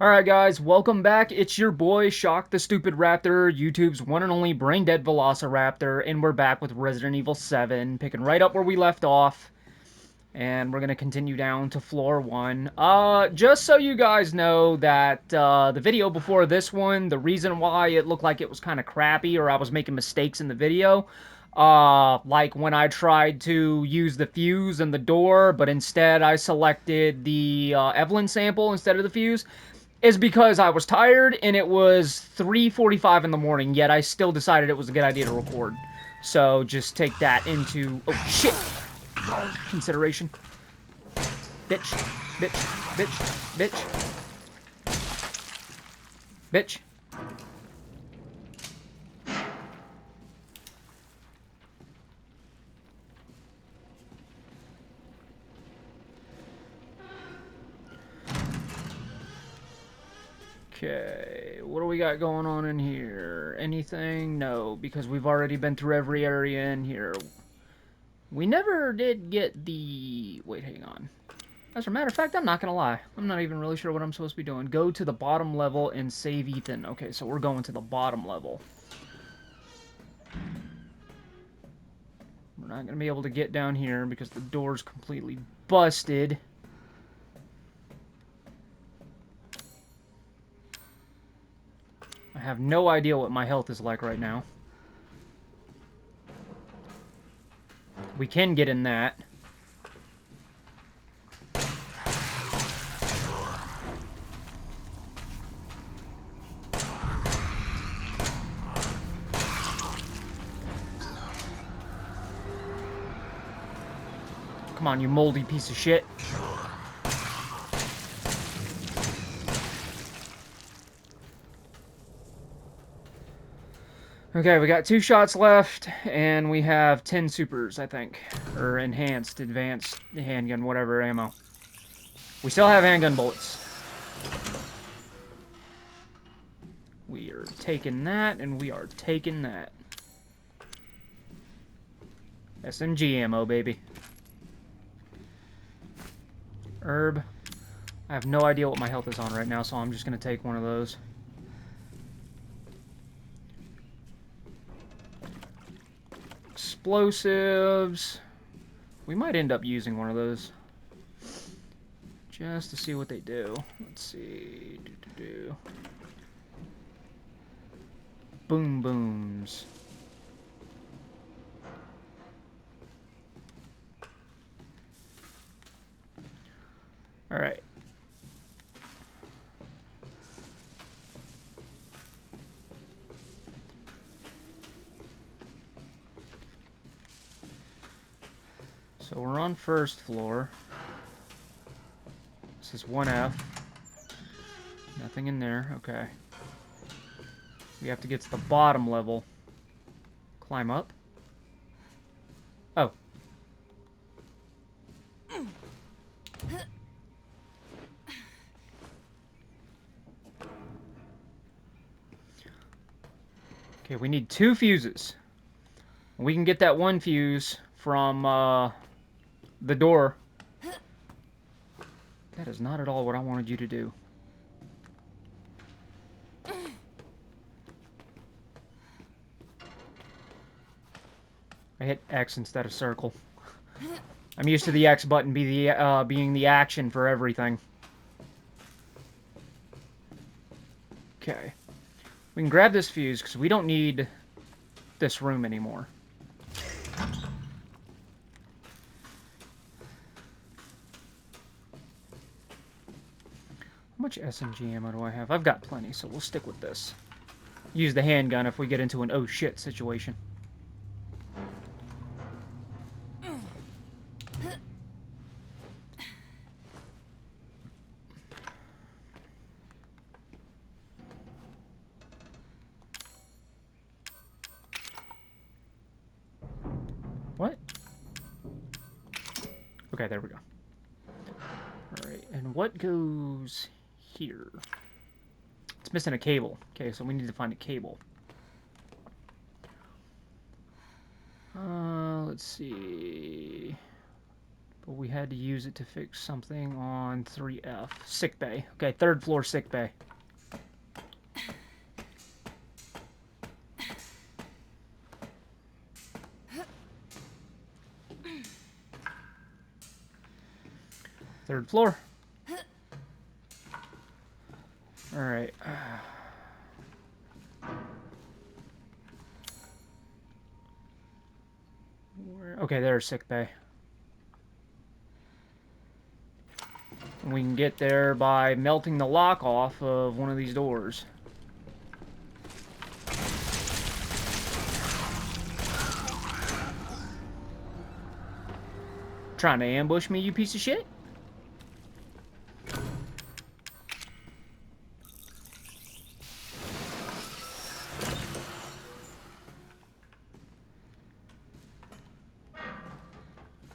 Alright guys, welcome back. It's your boy, Shock the Stupid Raptor, YouTube's one and only brain-dead Velociraptor, and we're back with Resident Evil 7, picking right up where we left off. And we're gonna continue down to floor 1. Just so you guys know that, the video before this one, the reason why it looked like it was kind of crappy, or I was making mistakes in the video, like when I tried to use the fuse and the door, but instead I selected the, Evelyn sample instead of the fuse, is because I was tired and it was 3:45 in the morning, yet I still decided it was a good idea to record. So just take that into, oh shit, consideration. Bitch, bitch, bitch, bitch, bitch. Okay, what do we got going on in here? Anything? No, because we've already been through every area in here. We never did get the... Wait, hang on. As a matter of fact, I'm not gonna lie. I'm not even really sure what I'm supposed to be doing. Go to the bottom level and save Ethan. Okay, so we're going to the bottom level. We're not gonna be able to get down here because the door's completely busted. I have no idea what my health is like right now. We can get in that. Come on, you moldy piece of shit. Okay, we got 2 shots left, and we have 10 supers, I think. Or enhanced, advanced, handgun, whatever ammo. We still have handgun bullets. We are taking that, and we are taking that. SMG ammo, baby. Herb. I have no idea what my health is on right now, so I'm just going to take one of those. Explosives. We might end up using one of those. Just to see what they do. Let's see. Boom booms. Alright. So we're on first floor. This is 1F. Nothing in there. Okay. We have to get to the bottom level. Climb up. Oh. Okay, we need 2 fuses. We can get that 1 fuse from the door. That is not at all what I wanted you to do. I hit X instead of circle. I'm used to the X button being the action for everything. Okay. We can grab this fuse because we don't need this room anymore. How much SMG ammo do I have? I've got plenty, so we'll stick with this. Use the handgun if we get into an oh shit situation. What? Okay, there we go. Alright, and what goes here? It's missing a cable. Okay, so we need to find a cable. Let's see. But we had to use it to fix something on 3F. Sick bay. Okay, 3rd floor sick bay. Third floor. Alright. Okay, there's sick bay. We can get there by melting the lock off of one of these doors. Trying to ambush me, you piece of shit?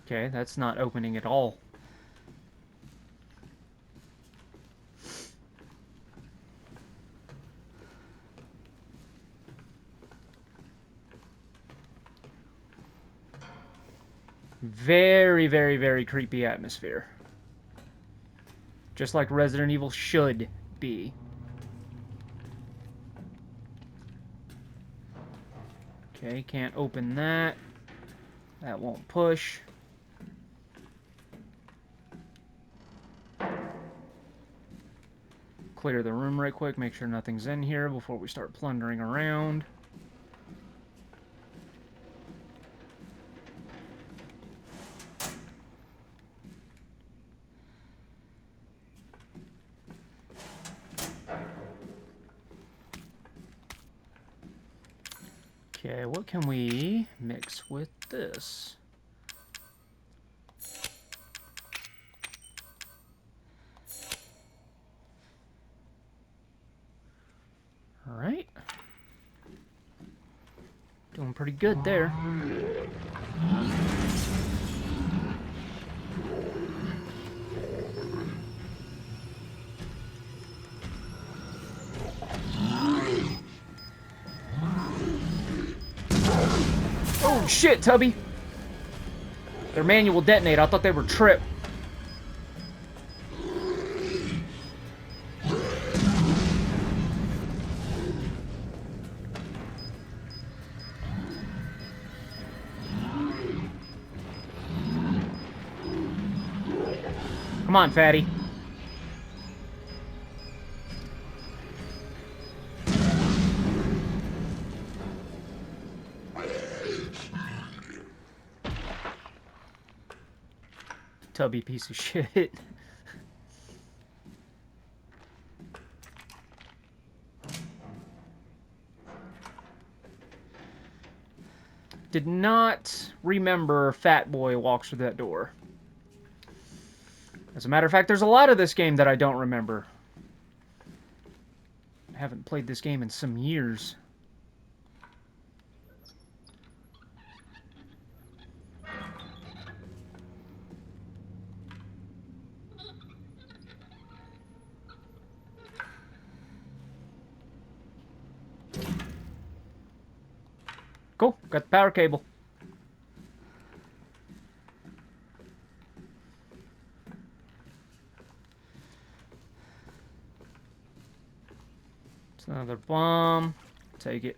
Okay, that's not opening at all. Very, very, very creepy atmosphere. Just like Resident Evil should be. Okay, can't open that. That won't push. Clear the room right quick, make sure nothing's in here before we start plundering around. Okay, what can we mix with this? Alright. Doing pretty good there. Oh shit, Tubby! Their manual detonate. I thought they were trip. Come on, fatty. Tubby piece of shit. Did not remember Fat Boy walks through that door. As a matter of fact, there's a lot of this game that I don't remember. I haven't played this game in some years. Cool, got the power cable. It's another bomb. Take it.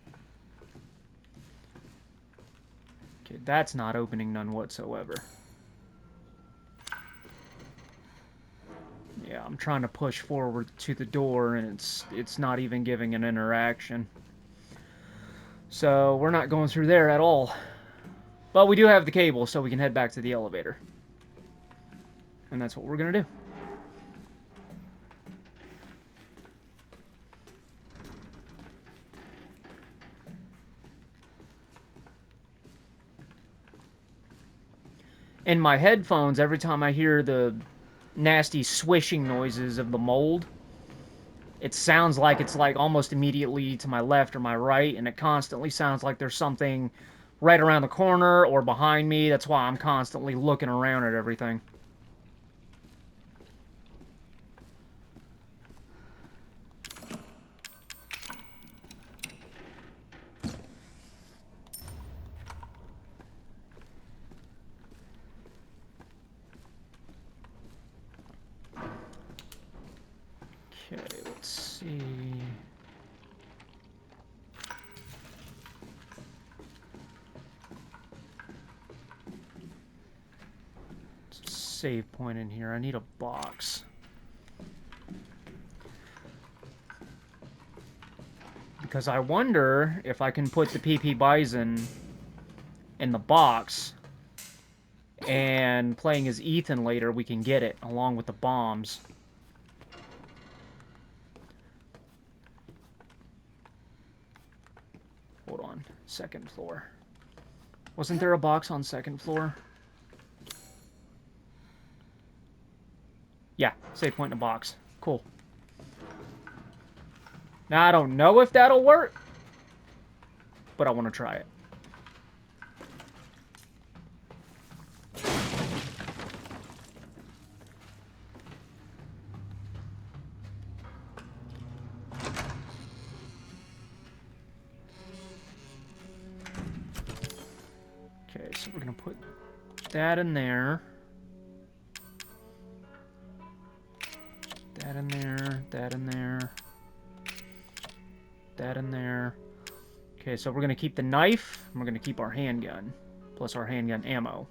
Okay, that's not opening none whatsoever. Yeah, I'm trying to push forward to the door and it's not even giving an interaction. So we're not going through there at all. But we do have the cable, so we can head back to the elevator. And that's what we're going to do. In my headphones, every time I hear the nasty swishing noises of the mold, it sounds like it's like almost immediately to my left or my right, and it constantly sounds like there's something right around the corner or behind me. That's why I'm constantly looking around at everything. Okay, let's see. Save point in here. I need a box. Because I wonder if I can put the PP Bison in the box, and playing as Ethan later, we can get it along with the bombs. Hold on. Second floor. Wasn't there a box on second floor? Yeah, save point in a box. Cool. Now, I don't know if that'll work, but I want to try it. Okay, so we're going to put that in there. That in there, that in there. That in there. Okay, so we're going to keep the knife, and we're going to keep our handgun, plus our handgun ammo.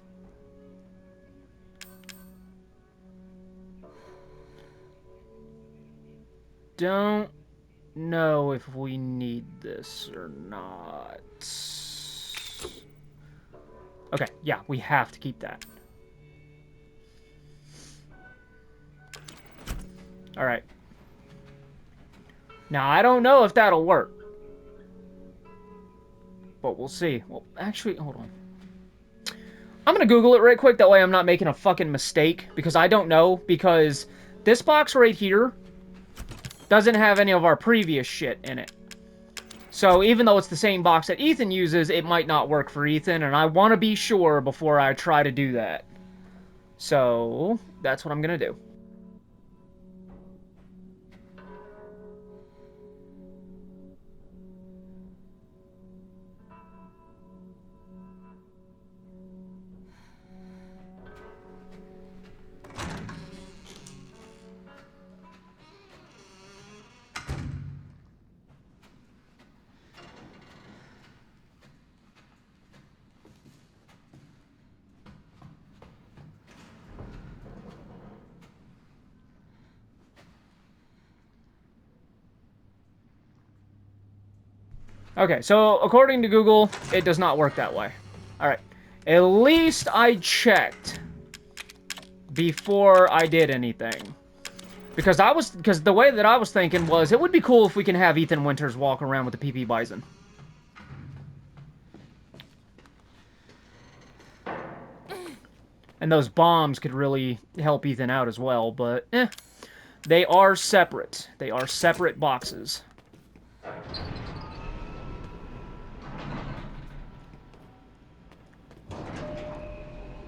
Don't know if we need this or not. Okay, yeah, we have to keep that. Alright. Now, I don't know if that'll work. But we'll see. Well, actually, hold on. I'm gonna Google it right quick, that way I'm not making a fucking mistake, because I don't know, because this box right here doesn't have any of our previous shit in it. So, even though it's the same box that Ethan uses, it might not work for Ethan, and I want to be sure before I try to do that. So, that's what I'm gonna do. Okay, so according to Google, it does not work that way. Alright. At least I checked before I did anything. Because the way that I was thinking was, it would be cool if we can have Ethan Winters walk around with the PP Bison. And those bombs could really help Ethan out as well, but they are separate. They are separate boxes.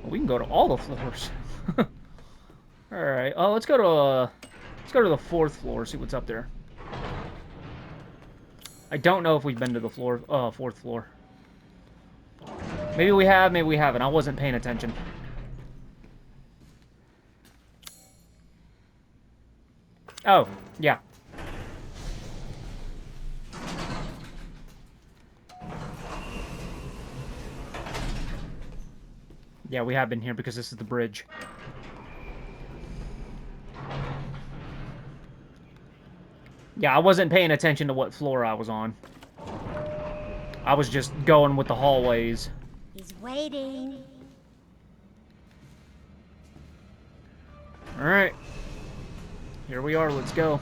We can go to all the floors. Alright, let's go to the 4th floor, see what's up there. I don't know if we've been to the 4th floor. Maybe we have, maybe we haven't. I wasn't paying attention. Oh, yeah. Yeah, we have been here because this is the bridge. Yeah, I wasn't paying attention to what floor I was on. I was just going with the hallways. He's waiting. Alright. Here we are, let's go.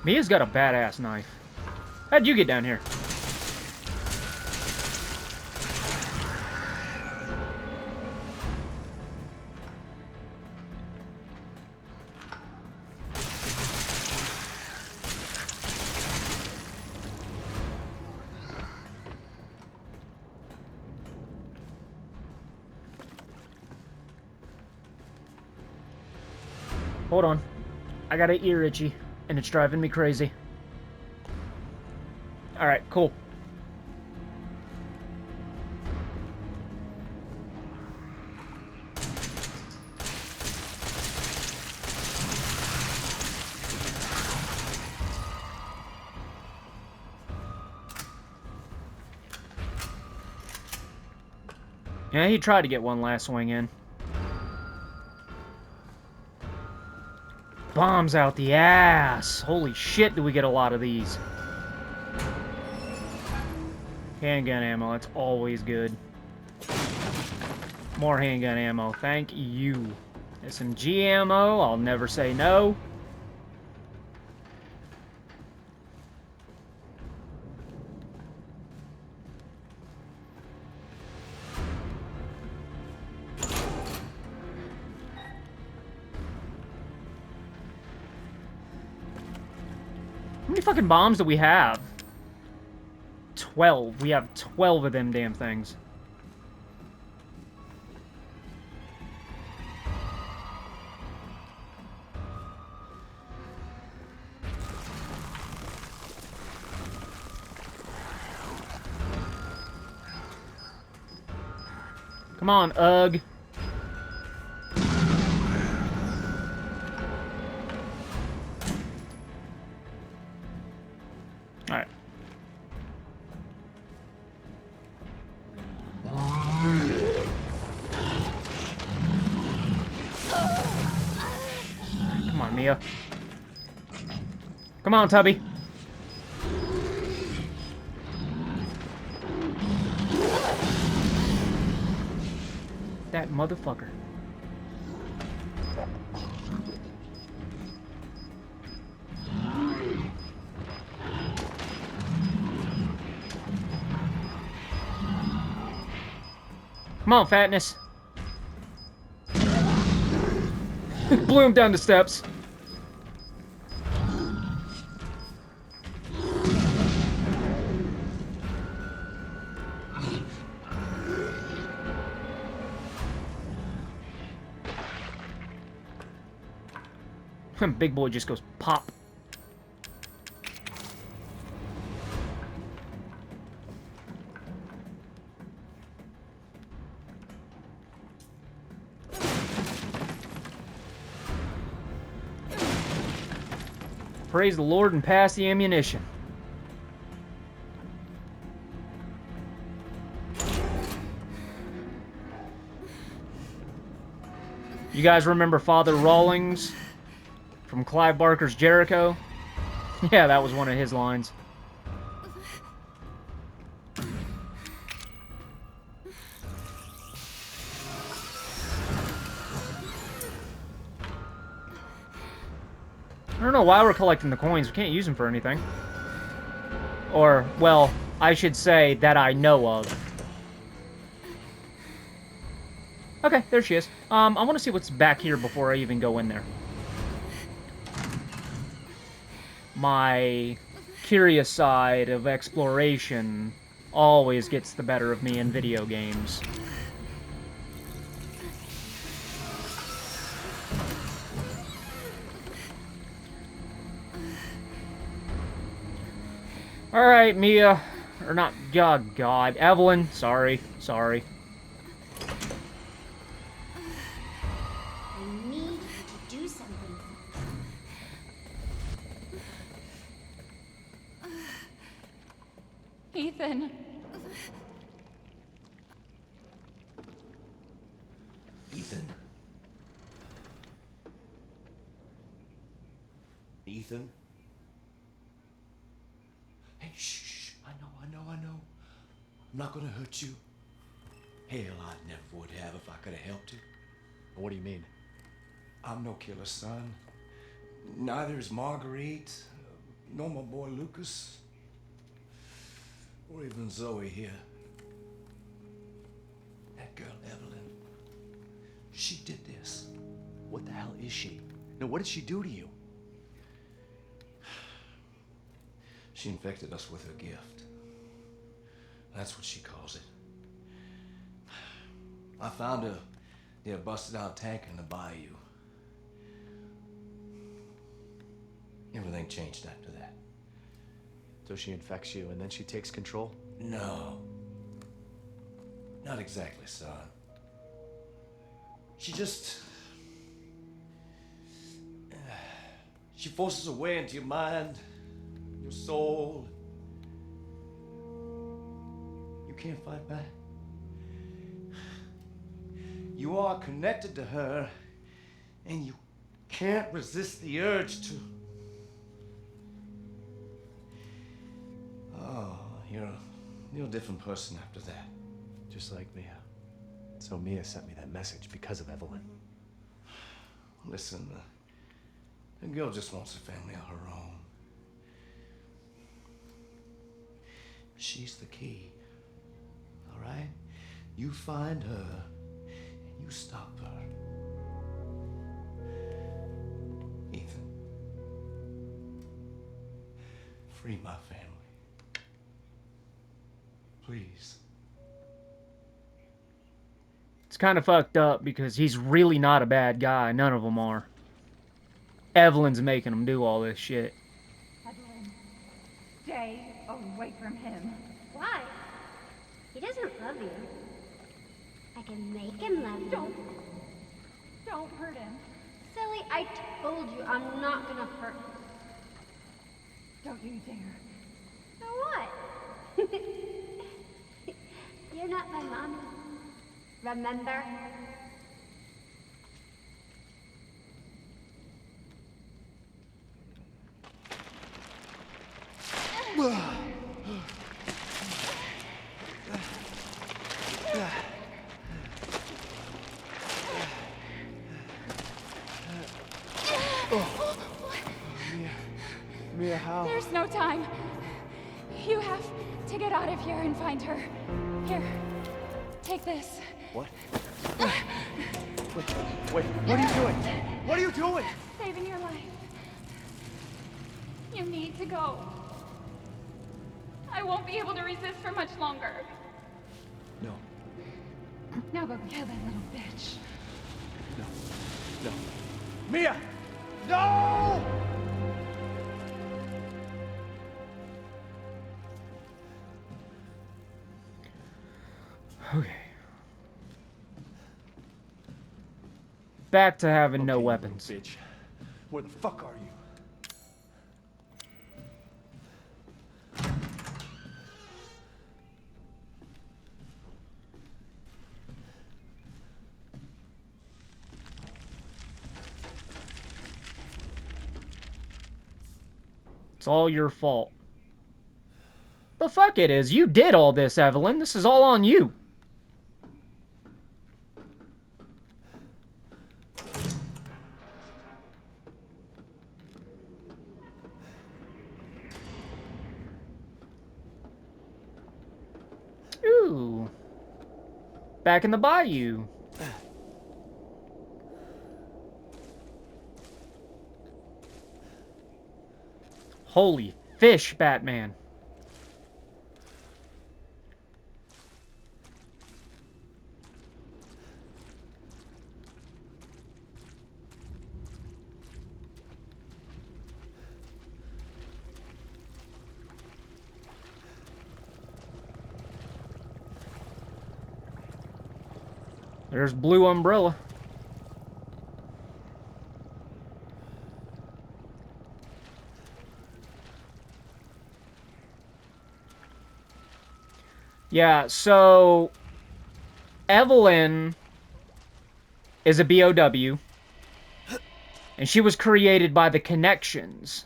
Mia's got a badass knife. How'd you get down here? Hold on. I got an ear itchy, and it's driving me crazy. Alright, cool. Yeah, he tried to get one last swing in. Bombs out the ass! Holy shit, do we get a lot of these. Handgun ammo, that's always good. More handgun ammo, thank you. SMG ammo, I'll never say no. How many fucking bombs do we have? 12. We have 12 of them damn things. Come on, ugh. Alright. Come on, Mia. Come on, Tubby. That motherfucker. Come on, fatness. Blew him down the steps. Big boy just goes pop. Praise the Lord and pass the ammunition. You guys remember Father Rawlings from Clive Barker's Jericho? Yeah, that was one of his lines. I don't know why we're collecting the coins. We can't use them for anything. Or, well, I should say that I know of. Okay, there she is. I want to see what's back here before I even go in there. My curious side of exploration always gets the better of me in video games. Alright, Mia. Or not, God, Evelyn. Sorry. I need you to do something. Ethan. Ethan? Hey, shh. I know. I'm not gonna hurt you. Hell, I never would have if I could have helped you. What do you mean? I'm no killer, son. Neither is Marguerite, nor my boy Lucas, or even Zoe here. That girl, Evelyn, she did this. What the hell is she? No, what did she do to you? She infected us with her gift. That's what she calls it. I found her near a busted out tank in the bayou. Everything changed after that. So she infects you and then she takes control? No. Not exactly, son. She just... She forces her way into your mind, your soul. You can't fight back. You are connected to her, and you can't resist the urge to... Oh, you're a different person after that. Just like Mia. So Mia sent me that message because of Evelyn. Listen, the girl just wants a family of her own. She's the key, all right? You find her, and you stop her. Ethan, free my family. Please. It's kind of fucked up because he's really not a bad guy. None of them are. Evelyn's making him do all this shit. Evelyn, stay away from him. Why? He doesn't love you. I can make him love you. Don't hurt him. Silly, I told you I'm not gonna hurt him. Don't you dare. So what? You're not my mommy. Remember? Mia, how? There's no time. You have to get out of here and find her. Here, take this. What? Wait, what are you doing? What are you doing? Saving your life. You need to go. I won't be able to resist for much longer. No, Now go kill that little bitch. no. Mia! No! Okay. Back to having no Okay, you weapons. little bitch. Where the fuck are you? It's all your fault. The fuck it is. You did all this, Evelyn. This is all on you. Ooh. Back in the bayou. Holy fish, Batman. There's Blue Umbrella. Yeah, so Evelyn is a BOW, and she was created by the Connections,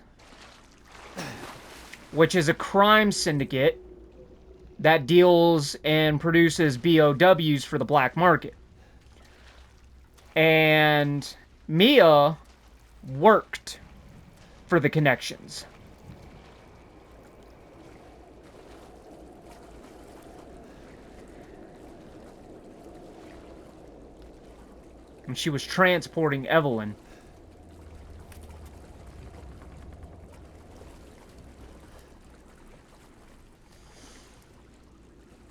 which is a crime syndicate that deals and produces BOWs for the black market. And Mia worked for the Connections. And she was transporting Evelyn.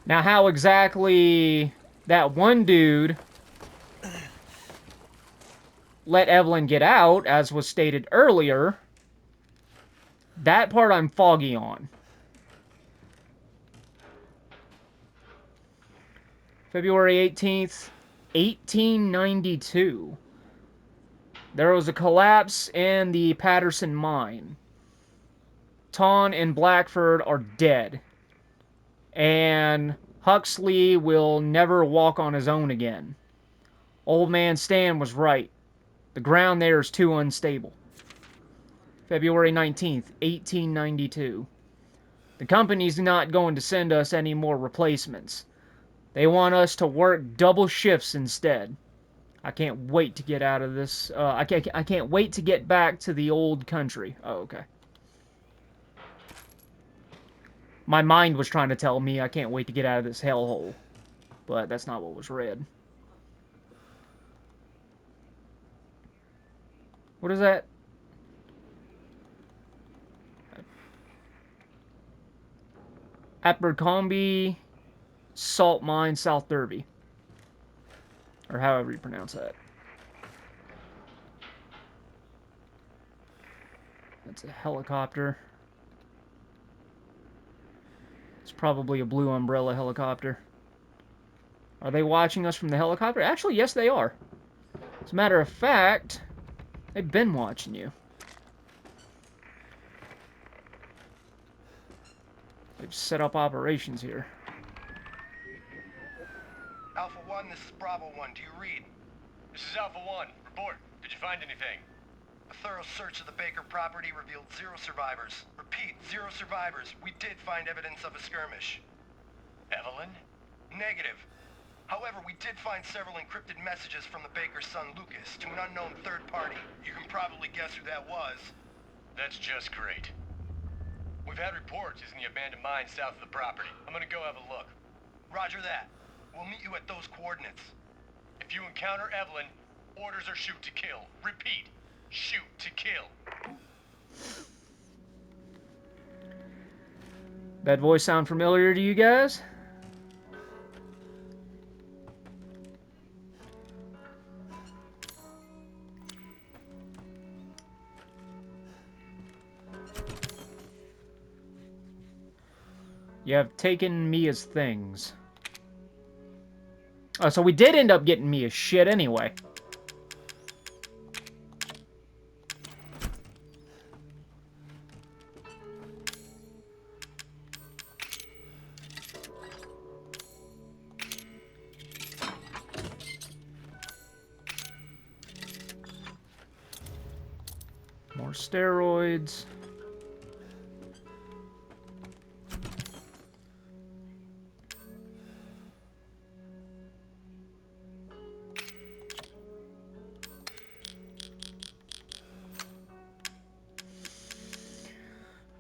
Now, how exactly that one dude let Evelyn get out, as was stated earlier, That part I'm foggy on. February 18th, 1892. There was a collapse in the Patterson mine. Tawn and Blackford are dead. And Huxley will never walk on his own again. Old man Stan was right. The ground there is too unstable. February 19th, 1892. The company's not going to send us any more replacements. They want us to work double shifts instead. I can't wait to get out of this. I can't wait to get back to the old country. Oh, okay. My mind was trying to tell me I can't wait to get out of this hellhole. But that's not what was read. What is that? Abercrombie Salt Mine, South Derby. Or however you pronounce that. That's a helicopter. It's probably a blue umbrella helicopter. Are they watching us from the helicopter? Actually, yes, they are. As a matter of fact, they've been watching you. They've set up operations here. Alpha 1, this is Bravo 1. Do you read? This is Alpha 1. Report. Did you find anything? A thorough search of the Baker property revealed 0 survivors. Repeat, 0 survivors. We did find evidence of a skirmish. Evelyn? Negative. However, we did find several encrypted messages from the Baker's son Lucas to an unknown third party. You can probably guess who that was. That's just great. We've had reports in the abandoned mine south of the property. I'm gonna go have a look. Roger that. We'll meet you at those coordinates. If you encounter Evelyn, orders are shoot to kill. Repeat, shoot to kill. That voice sound familiar to you guys? You have taken Mia's things. Oh, so we did end up getting Mia's shit anyway. More steroids.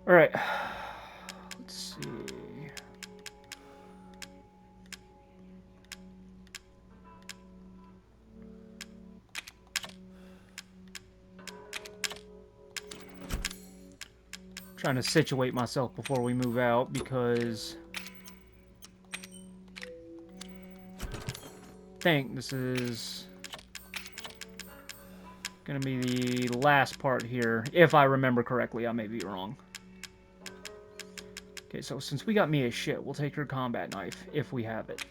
All right. Let's see. Trying to situate myself before we move out because I think this is gonna be the last part here, if I remember correctly. I may be wrong. Okay, so since we got Mia's shit, we'll take her combat knife, if we have it.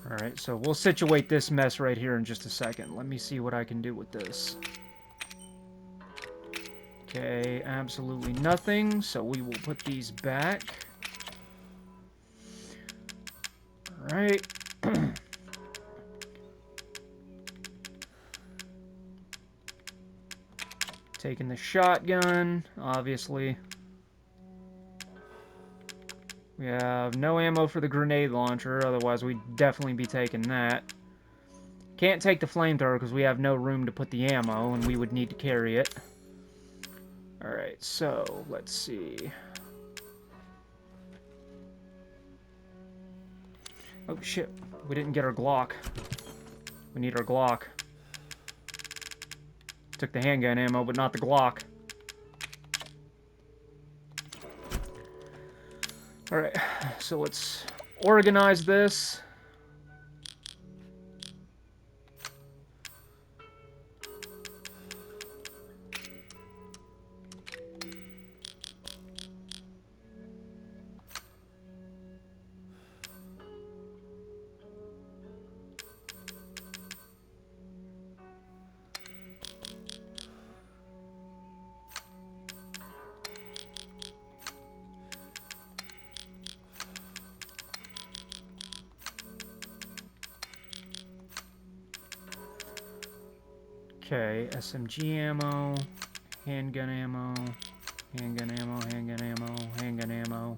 Alright, so we'll situate this mess right here in just a second. Let me see what I can do with this. Okay, absolutely nothing, so we will put these back. Alright. Taking the shotgun, obviously. We have no ammo for the grenade launcher, otherwise we'd definitely be taking that. Can't take the flamethrower because we have no room to put the ammo, and we would need to carry it. Alright, so, let's see. Oh, shit. We didn't get our Glock. We need our Glock. Took the handgun ammo, but not the Glock. Alright, so let's organize this. Okay, SMG ammo, handgun ammo, handgun ammo, handgun ammo, handgun ammo.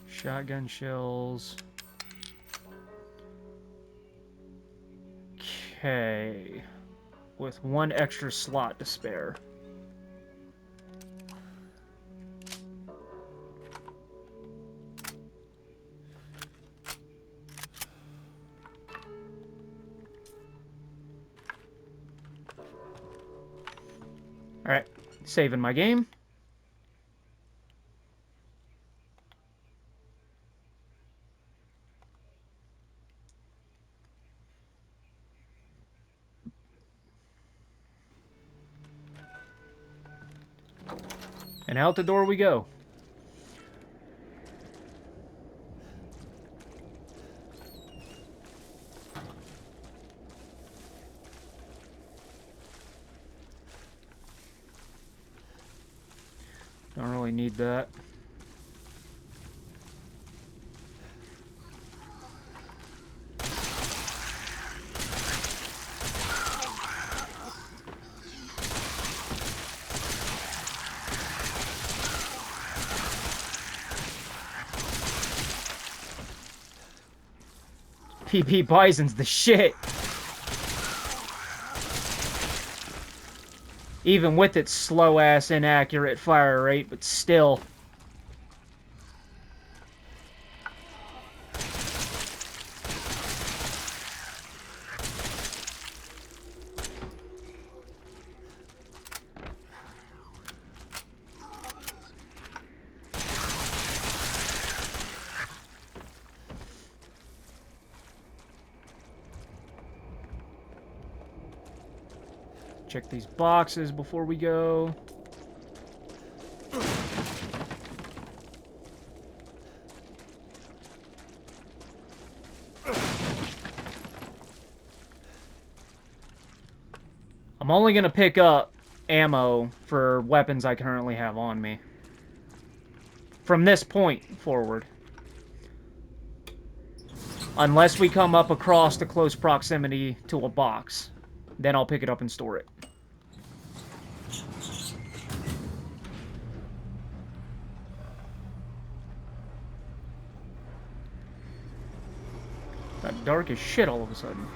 Shotgun shells. Okay, with one extra slot to spare. Alright, saving my game. And out the door we go. Don't really need that. PP Bison's the shit. Even with its slow-ass, inaccurate fire rate, but still. Check these boxes before we go. I'm only going to pick up ammo for weapons I currently have on me. From this point forward. Unless we come up across the close proximity to a box. Then I'll pick it up and store it. Got dark as shit all of a sudden.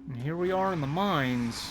And here we are in the mines.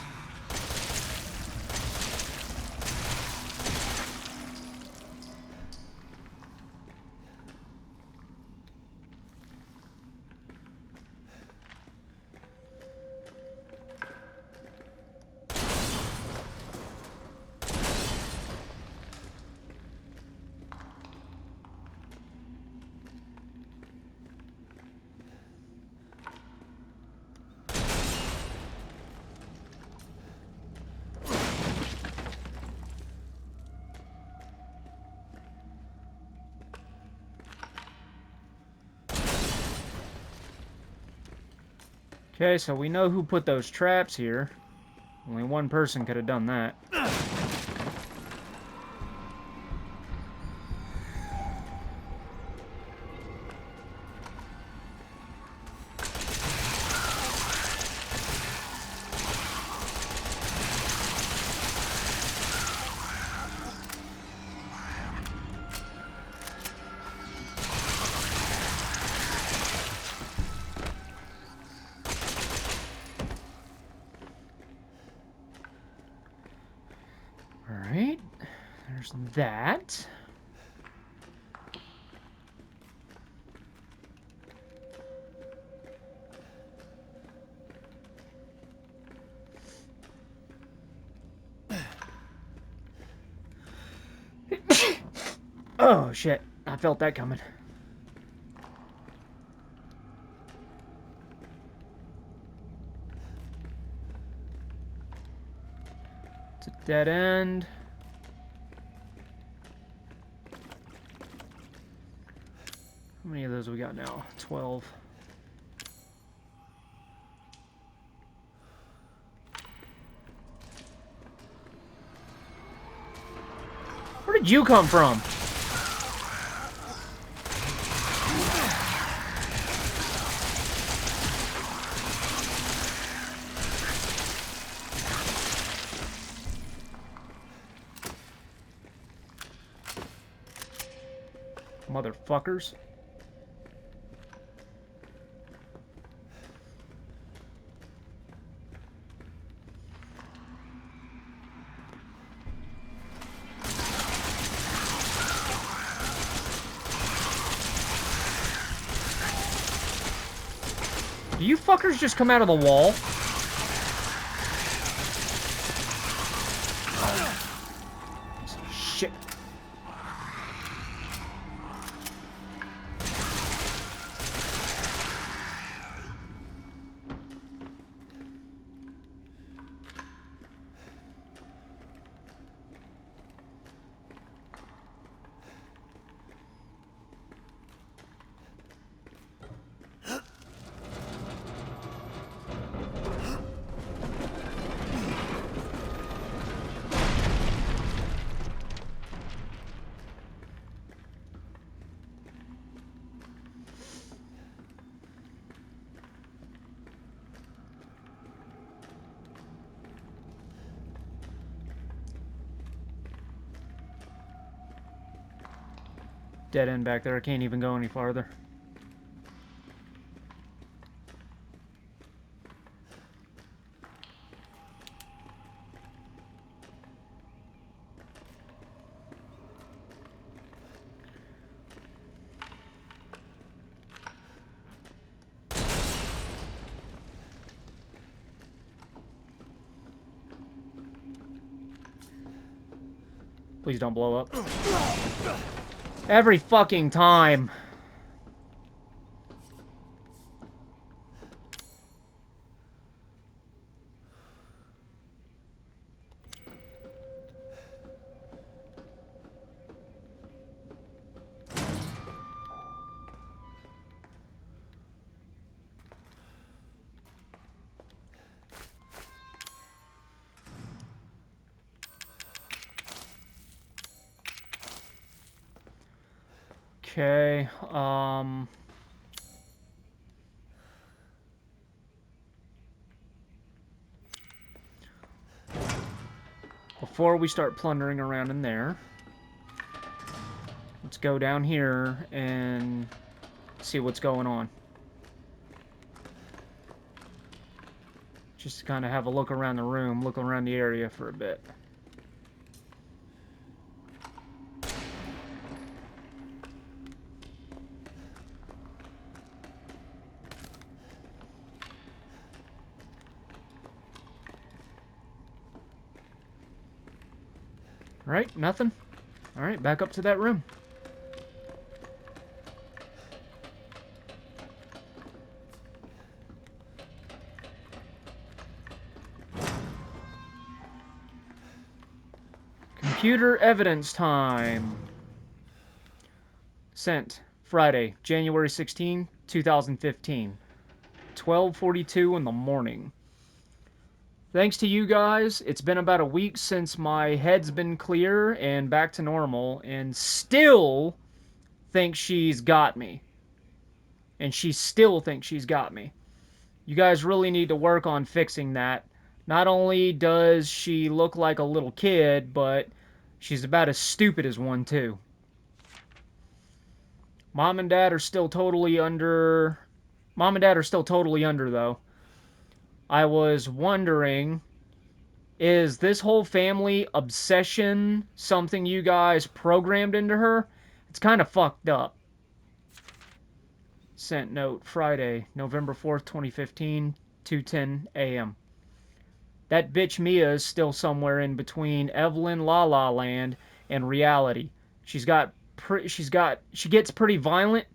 Okay, so we know who put those traps here. Only one person could have done that. Alright, there's that. Oh, shit. I felt that coming. It's a dead end. How many of those we got now? 12. Where did you come from? Motherfuckers. Do you fuckers just come out of the wall? Shit. Dead end back there. I can't even go any farther. Please don't blow up. Every fucking time. Okay, before we start plundering around in there, let's go down here and see what's going on. Just to kind of have a look around the room, look around the area for a bit. Alright, nothing. Alright, back up to that room. Computer evidence time. Sent Friday, January 16, 2015. 12:42 in the morning. Thanks to you guys, it's been about a week since my head's been clear and back to normal, and still thinks she's got me. And she still thinks she's got me. You guys really need to work on fixing that. Not only does she look like a little kid, but she's about as stupid as one, too. Mom and Dad are still totally under... Mom and Dad are still totally under, though. I was wondering, is this whole family obsession something you guys programmed into her? It's kind of fucked up. Sent note, Friday, November 4th, 2015, 2:10 a.m. That bitch Mia is still somewhere in between Evelyn La La Land and reality. She gets pretty violent,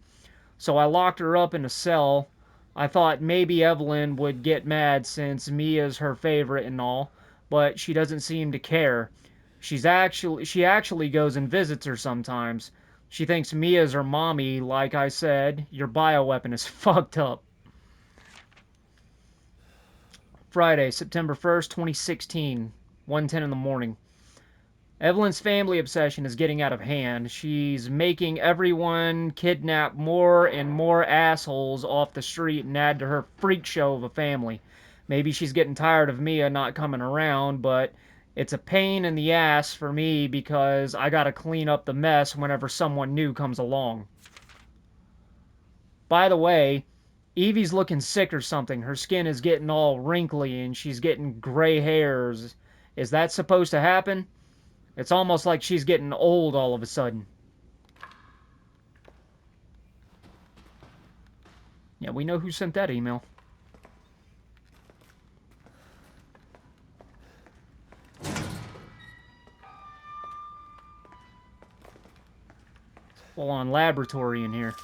so I locked her up in a cell. I thought maybe Evelyn would get mad since Mia's her favorite and all, but she doesn't seem to care. She actually goes and visits her sometimes. She thinks Mia's her mommy. Like I said, your bioweapon is fucked up. Friday, September 1st, 2016, 1:10 in the morning. Evelyn's family obsession is getting out of hand. She's making everyone kidnap more and more assholes off the street and add to her freak show of a family. Maybe she's getting tired of Mia not coming around, but it's a pain in the ass for me because I gotta clean up the mess whenever someone new comes along. By the way, Evie's looking sick or something. Her skin is getting all wrinkly and she's getting gray hairs. Is that supposed to happen? It's almost like she's getting old all of a sudden. Yeah, we know who sent that email. Full-on laboratory in here.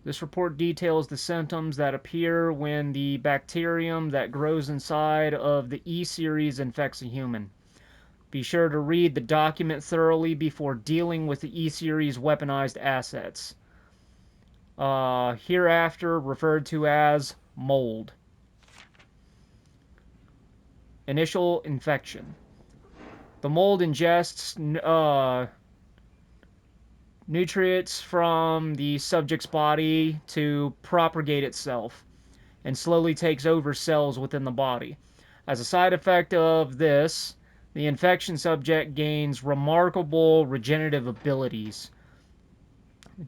This report details the symptoms that appear when the bacterium that grows inside of the E-series infects a human. Be sure to read the document thoroughly before dealing with the E-series weaponized assets. Hereafter referred to as mold. Initial infection. The mold ingests nutrients from the subject's body to propagate itself and slowly takes over cells within the body. As a side effect of this, the infection subject gains remarkable regenerative abilities.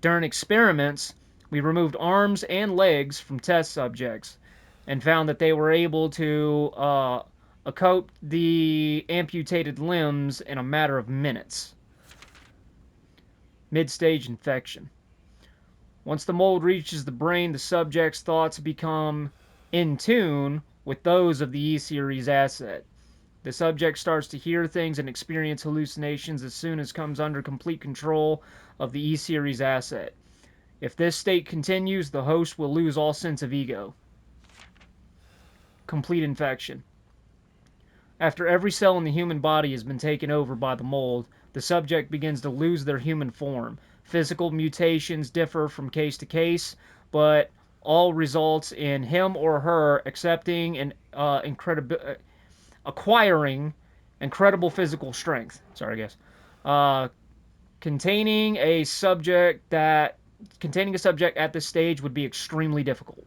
During experiments, we removed arms and legs from test subjects and found that they were able to coat the amputated limbs in a matter of minutes. Mid-stage infection. Once the mold reaches the brain, the subject's thoughts become in tune with those of the E-series asset. The subject starts to hear things and experience hallucinations as soon as comes under complete control of the E-series asset. If this state continues, the host will lose all sense of ego. Complete infection. After every cell in the human body has been taken over by the mold, the subject begins to lose their human form. Physical mutations differ from case to case, but all results in him or her accepting and acquiring incredible physical strength. Containing a subject at this stage would be extremely difficult.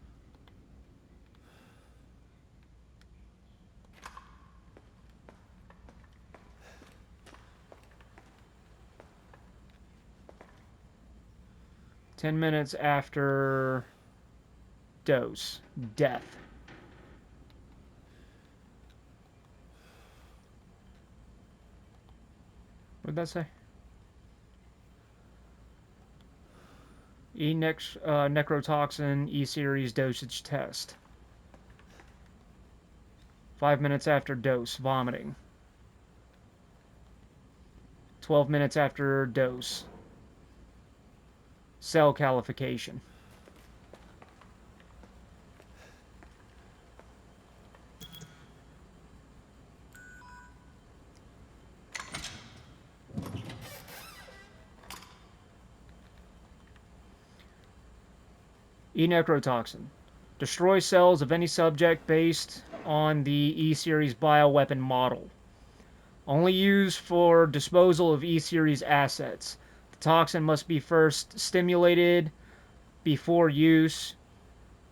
"10 minutes after dose. Death." What did that say? Necrotoxin E-series dosage test. 5 minutes after dose. Vomiting. 12 minutes after dose. Cell calification. E-necrotoxin. Destroy cells of any subject based on the E-Series bioweapon model. Only used for disposal of E-Series assets. The toxin must be first stimulated before use.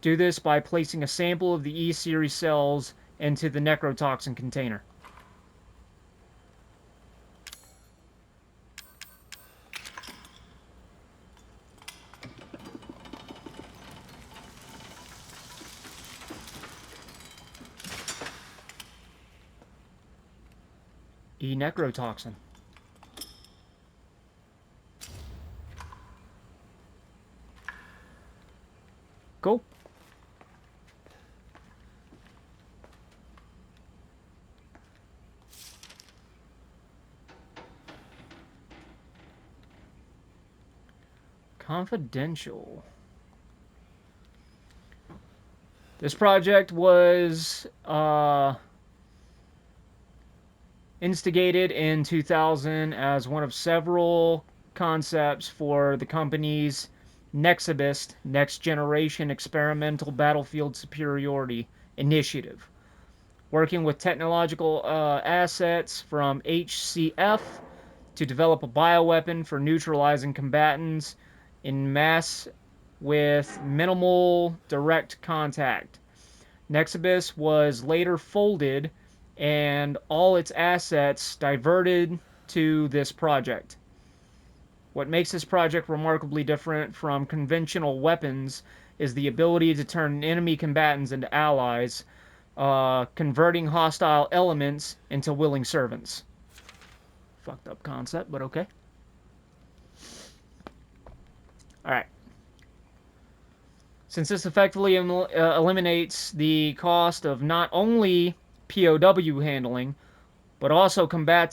Do this by placing a sample of the E-Series cells into the necrotoxin container. E-necrotoxin. Cool. Confidential. This project was instigated in 2000 as one of several concepts for the company's Nexibist, Next Generation Experimental Battlefield Superiority Initiative, working with technological assets from HCF to develop a bioweapon for neutralizing combatants in mass with minimal direct contact. Nexibus was later folded and all its assets diverted to this project. What makes this project remarkably different from conventional weapons is the ability to turn enemy combatants into allies, converting hostile elements into willing servants. Fucked up concept, but okay. Alright. Since this effectively eliminates the cost of not only POW handling, but also combat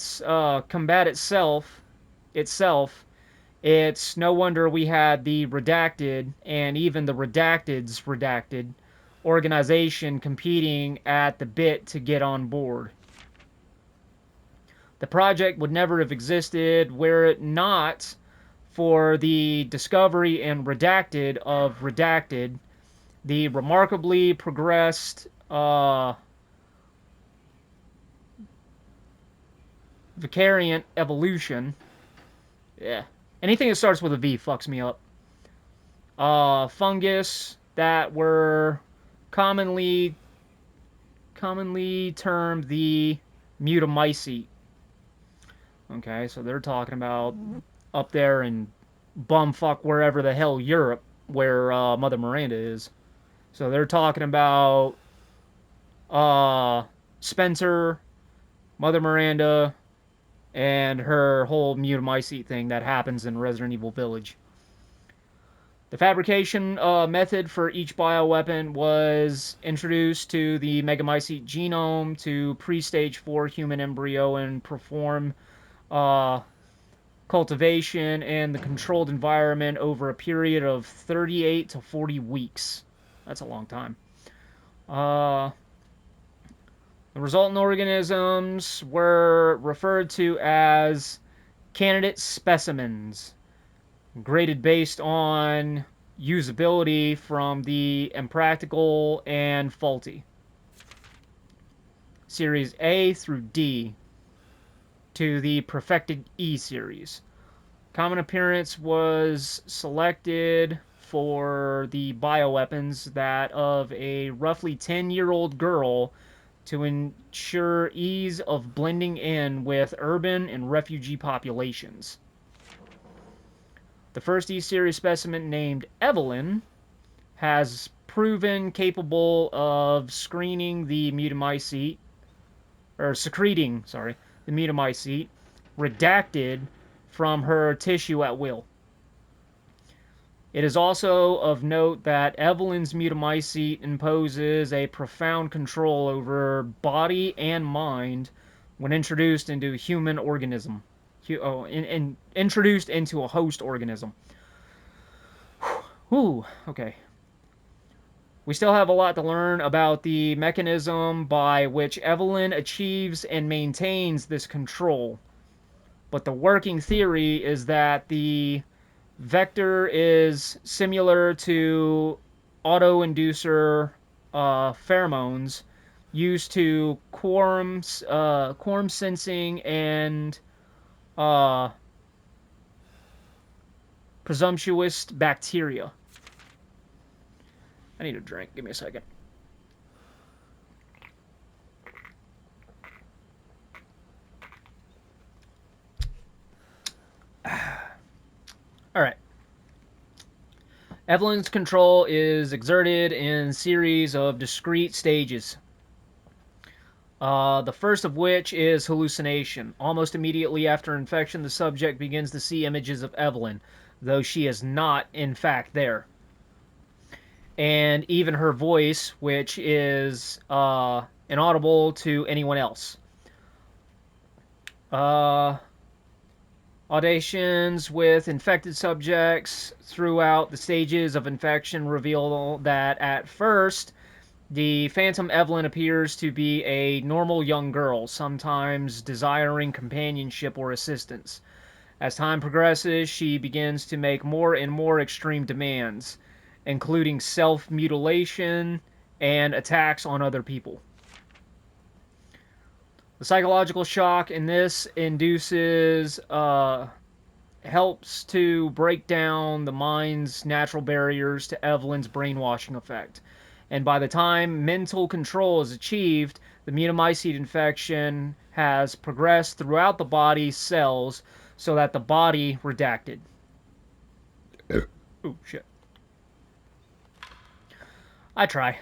itself, it's no wonder we had the Redacted and even the Redacted's Redacted organization competing at the bit to get on board. The project would never have existed were it not for the discovery and Redacted of Redacted, the remarkably progressed Vicariant evolution. Yeah. Anything that starts with a V fucks me up. Fungus that were commonly termed the Mutamycete. Okay, so they're talking about up there in bumfuck wherever the hell Europe, where Mother Miranda is. So they're talking about Spencer, Mother Miranda, and her whole Mutamycete thing that happens in Resident Evil Village. The fabrication method for each bioweapon was introduced to the Megamycete genome to pre-stage 4 human embryo and perform cultivation in the controlled environment over a period of 38 to 40 weeks. That's a long time. The resultant organisms were referred to as candidate specimens, graded based on usability from the impractical and faulty. Series A through D to the perfected E series. Common appearance was selected for the bioweapons that of a roughly 10-year-old girl to ensure ease of blending in with urban and refugee populations. The first E-Series specimen, named Evelyn, has proven capable of secreting the Mutamycete, redacted from her tissue at will. It is also of note that Evelyn's Mutamycete imposes a profound control over body and mind when introduced into a human organism. Introduced into a host organism. Whew, okay. We still have a lot to learn about the mechanism by which Evelyn achieves and maintains this control. But the working theory is that the vector is similar to auto-inducer pheromones used to quorum sensing and presumptuous bacteria. I need a drink. Give me a second. All right. Evelyn's control is exerted in a series of discrete stages. The first of which is hallucination. Almost immediately after infection, the subject begins to see images of Evelyn, though she is not, in fact, there. And even her voice, which is inaudible to anyone else. Auditions with infected subjects throughout the stages of infection reveal that at first, the Phantom Evelyn appears to be a normal young girl, sometimes desiring companionship or assistance. As time progresses, she begins to make more and more extreme demands, including self-mutilation and attacks on other people. The psychological shock in this induces, helps to break down the mind's natural barriers to Evelyn's brainwashing effect. And by the time mental control is achieved, the mutamycete infection has progressed throughout the body's cells so that the body redacted. Oh, shit. I try.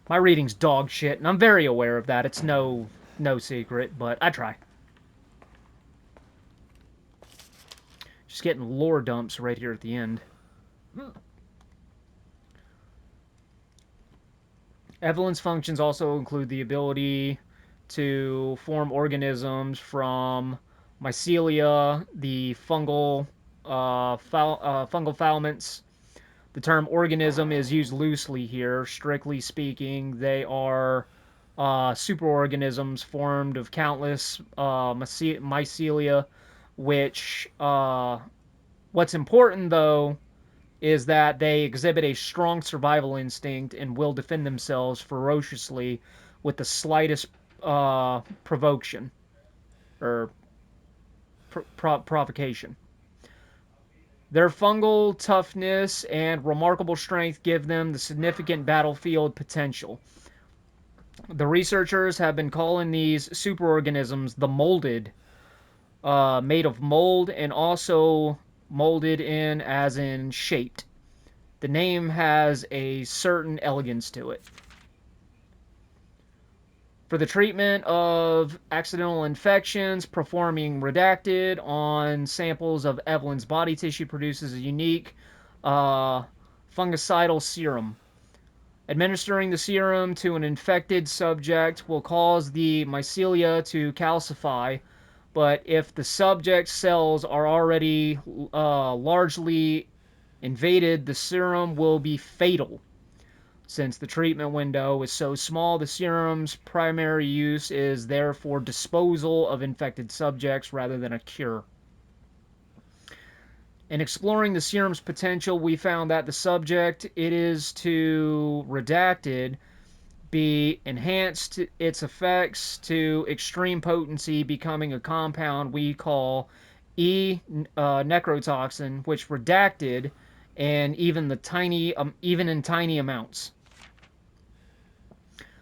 My reading's dog shit, and I'm very aware of that. It's no secret, but I try. Just getting lore dumps right here at the end. Evelyn's functions also include the ability to form organisms from mycelia, the fungal filaments. The term organism is used loosely here. Strictly speaking, they are superorganisms formed of countless mycelia, which, what's important, though, is that they exhibit a strong survival instinct and will defend themselves ferociously with the slightest provocation or provocation. Their fungal toughness and remarkable strength give them the significant battlefield potential. The researchers have been calling these superorganisms the molded, made of mold and also molded in as in shaped. The name has a certain elegance to it. For the treatment of accidental infections, performing redacted on samples of Evelyn's body tissue produces a unique fungicidal serum. Administering the serum to an infected subject will cause the mycelia to calcify, but if the subject's cells are already largely invaded, the serum will be fatal. Since the treatment window is so small, the serum's primary use is therefore disposal of infected subjects rather than a cure. In exploring the serum's potential, we found that the subject it is to redacted be enhanced its effects to extreme potency, becoming a compound we call necrotoxin, which redacted and even in tiny amounts.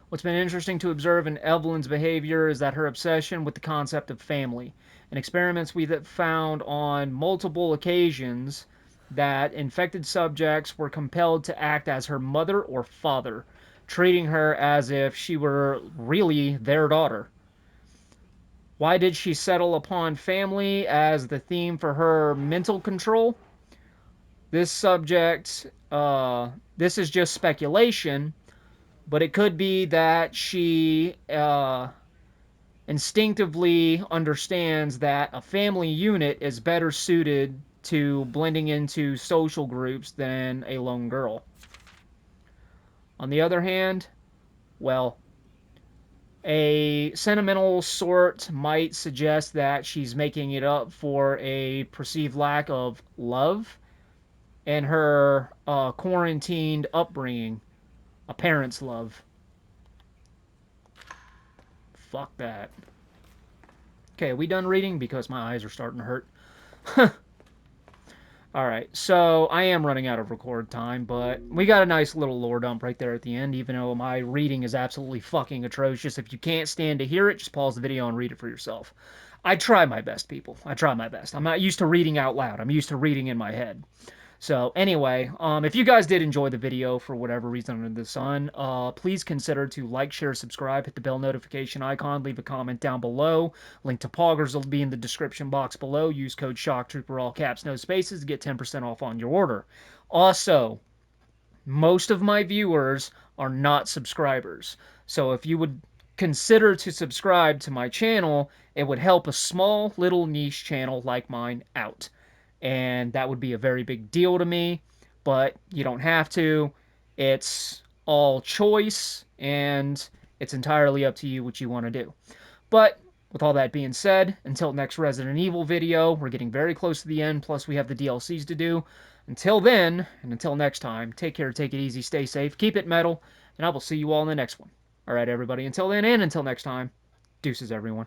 What's been interesting to observe in Evelyn's behavior is that her obsession with the concept of family. In experiments we've found on multiple occasions that infected subjects were compelled to act as her mother or father, treating her as if she were really their daughter. Why did she settle upon family as the theme for her mental control? This is just speculation, but it could be that she instinctively understands that a family unit is better suited to blending into social groups than a lone girl. On the other hand, well, a sentimental sort might suggest that she's making it up for a perceived lack of love. and her quarantined upbringing. A parent's love. Fuck that. Okay, are we done reading? Because my eyes are starting to hurt. Alright, so I am running out of record time, but we got a nice little lore dump right there at the end, even though my reading is absolutely fucking atrocious. If you can't stand to hear it, just pause the video and read it for yourself. I try my best, people. I try my best. I'm not used to reading out loud. I'm used to reading in my head. So anyway, if you guys did enjoy the video for whatever reason under the sun, please consider to like, share, subscribe, hit the bell notification icon, leave a comment down below. Link to poggers will be in the description box below. Use code SHOCKTROOPER, all caps, no spaces, to get 10% off on your order. Also, most of my viewers are not subscribers. So if you would consider to subscribe to my channel, it would help a small little niche channel like mine out. And that would be a very big deal to me, but you don't have to. It's all choice, and it's entirely up to you what you want to do. But with all that being said, until next Resident Evil video, we're getting very close to the end, plus we have the DLCs to do. Until then, and until next time, take care, take it easy, stay safe, keep it metal, and I will see you all in the next one. Alright, everybody, until then and until next time, deuces, everyone.